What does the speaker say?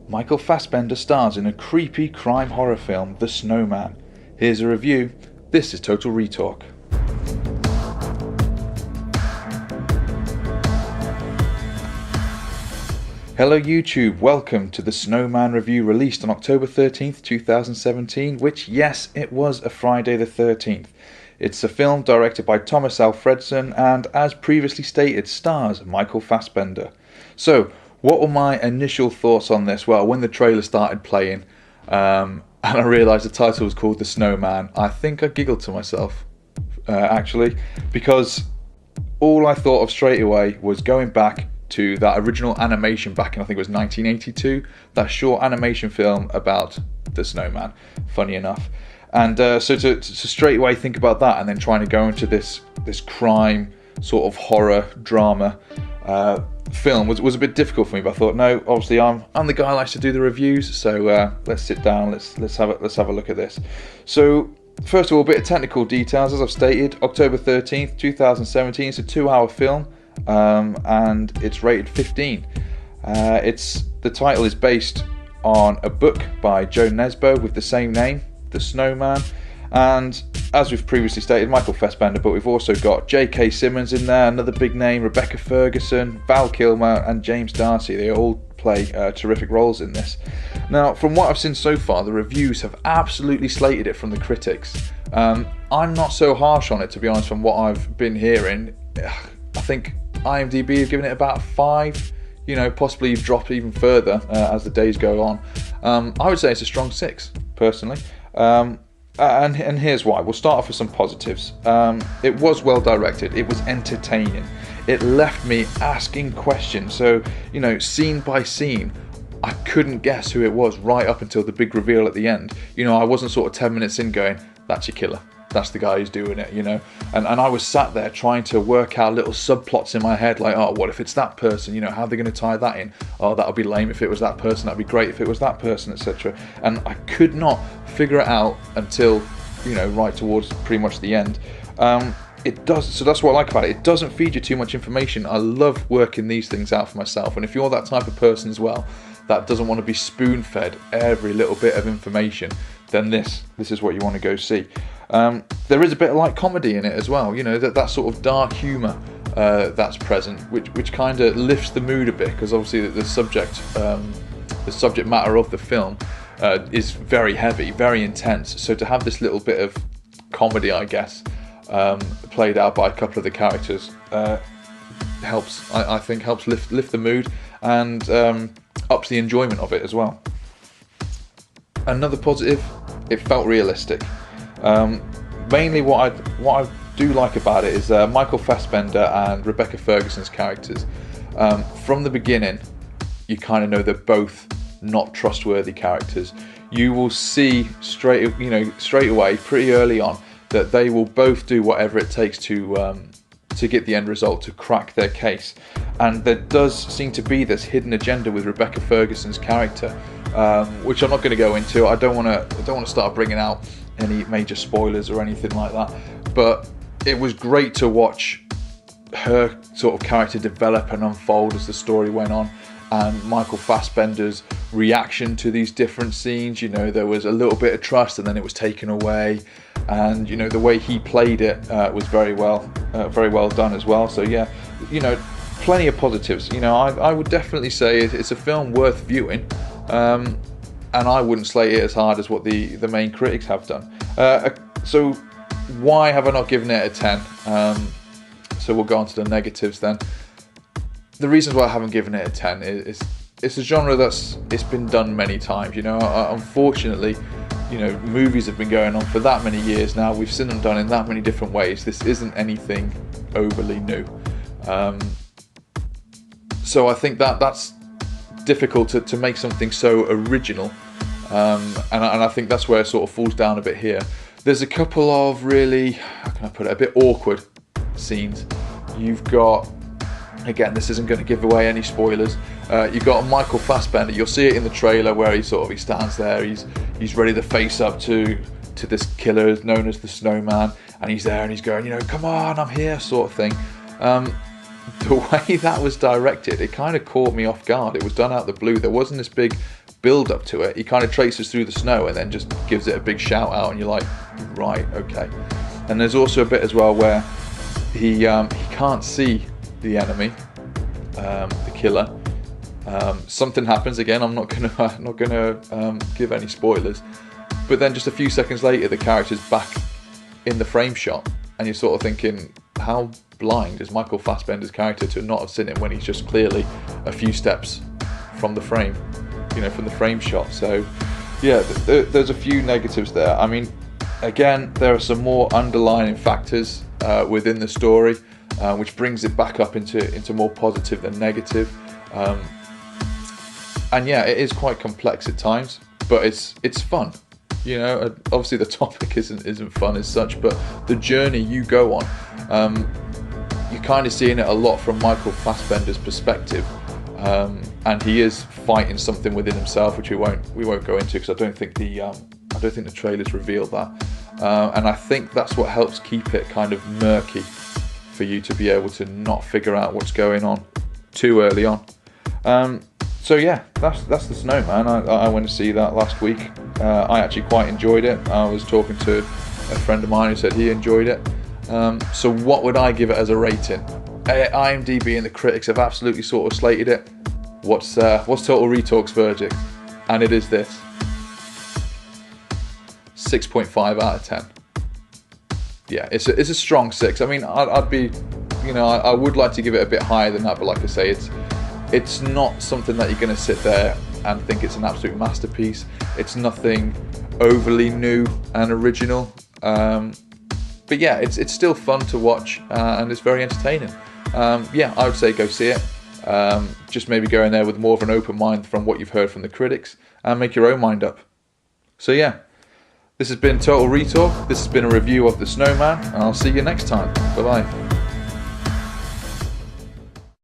Michael Fassbender stars in a creepy crime horror film, The Snowman. Here's a review. This is Total Retalk. Hello YouTube, welcome to the Snowman review released on October 13th, 2017, which, yes, it was a Friday the 13th. It's a film directed by Thomas Alfredson and, as previously stated, stars Michael Fassbender. So, what were my initial thoughts on this? Well, when the trailer started playing and I realised the title was called The Snowman, I think I giggled to myself, actually, because all I thought of straight away was going back to that original animation back in, I think it was 1982, that short animation film about the snowman, funny enough. And so to straight away think about that and then trying to go into this crime sort of horror drama film was a bit difficult for me, but I thought, no, obviously I'm the guy who likes to do the reviews, so let's sit down, let's have a look at this. So first of all, a bit of technical details. As I've stated, October 13th 2017, it's a 2-hour film, and it's rated 15. The title is based on a book by Joe Nesbo with the same name, The Snowman, and as we've previously stated, Michael Fassbender, but we've also got J.K. Simmons in there, another big name, Rebecca Ferguson, Val Kilmer and James Darcy. They all play terrific roles in this. Now, from what I've seen so far, the reviews have absolutely slated it from the critics. I'm not so harsh on it, to be honest, from what I've been hearing. I think IMDb have given it about 5, possibly you've dropped even further as the days go on. I would say it's a strong 6, personally. And here's why. We'll start off with some positives. It was well directed. It was entertaining. It left me asking questions. So, scene by scene, I couldn't guess who it was right up until the big reveal at the end. I wasn't sort of 10 minutes in going, that's your killer. That's the guy who's doing it, And I was sat there trying to work out little subplots in my head, like, oh, what if it's that person? How are they going to tie that in? Oh, that would be lame if it was that person. That'd be great if it was that person, etc. And I could not figure it out until, right towards pretty much the end. It does. So that's what I like about it. It doesn't feed you too much information. I love working these things out for myself. And if you're that type of person as well, that doesn't want to be spoon-fed every little bit of information, then this is what you want to go see. There is a bit of light comedy in it as well, that sort of dark humour that's present, which kind of lifts the mood a bit, because obviously the subject matter of the film is very heavy, very intense. So to have this little bit of comedy, I guess, played out by a couple of the characters helps. I think helps lift the mood and ups the enjoyment of it as well. Another positive, it felt realistic. Mainly what I do like about it is Michael Fassbender and Rebecca Ferguson's characters. From the beginning, you kind of know they're both not trustworthy characters. You will see straight away, pretty early on, that they will both do whatever it takes to get the end result, to crack their case. And there does seem to be this hidden agenda with Rebecca Ferguson's character, which I'm not going to go into. I don't want to start bringing out any major spoilers or anything like that, but it was great to watch her sort of character develop and unfold as the story went on, and Michael Fassbender's reaction to these different scenes. There was a little bit of trust and then it was taken away, and the way he played it was very well done as well. So yeah, plenty of positives. I would definitely say it's a film worth viewing. And I wouldn't slate it as hard as what the main critics have done. So why have I not given it a 10? So we'll go on to the negatives then. The reasons why I haven't given it a 10 is it's a genre it's been done many times. Unfortunately, movies have been going on for that many years now. We've seen them done in that many different ways. This isn't anything overly new. So I think that's difficult to make something so original, and I think that's where it sort of falls down a bit here. There's a couple of really, how can I put it, a bit awkward scenes. You've got, again, this isn't going to give away any spoilers, you've got Michael Fassbender. You'll see it in the trailer where he stands there, he's ready to face up to this killer known as the Snowman, and he's there and he's going, come on, I'm here, sort of thing. The way that was directed, it kind of caught me off guard. It was done out of the blue. There wasn't this big build up to it. He kind of traces through the snow and then just gives it a big shout out, and you're like, right, okay. And there's also a bit as well where he can't see the enemy, the killer. Something happens again. I'm not gonna give any spoilers, but then just a few seconds later, the character's back in the frame shot, and you're sort of thinking, how blind is Michael Fassbender's character to not have seen him when he's just clearly a few steps from the frame, from the frame shot. So yeah, there's a few negatives there. I mean, again, there are some more underlying factors within the story, which brings it back up into more positive than negative. And yeah, it is quite complex at times, but it's fun. Obviously the topic isn't fun as such, but the journey you go on, you're kind of seeing it a lot from Michael Fassbender's perspective, and he is fighting something within himself, which we won't go into because I don't think the trailers reveal that, and I think that's what helps keep it kind of murky for you to be able to not figure out what's going on too early on. So yeah, that's the Snowman. I went to see that last week. I actually quite enjoyed it. I was talking to a friend of mine who said he enjoyed it. So what would I give it as a rating? IMDb and the critics have absolutely sort of slated it. What's Total Retalk's verdict? And it is this: 6.5 out of 10. Yeah, it's a strong 6. I mean, I'd be, I would like to give it a bit higher than that, but like I say, it's not something that you're going to sit there and think it's an absolute masterpiece. It's nothing overly new and original, but yeah, it's still fun to watch, and it's very entertaining. Yeah, I would say go see it. Just maybe go in there with more of an open mind from what you've heard from the critics, and make your own mind up. So yeah, this has been Total Retalk. This has been a review of The Snowman, and I'll see you next time. Bye bye.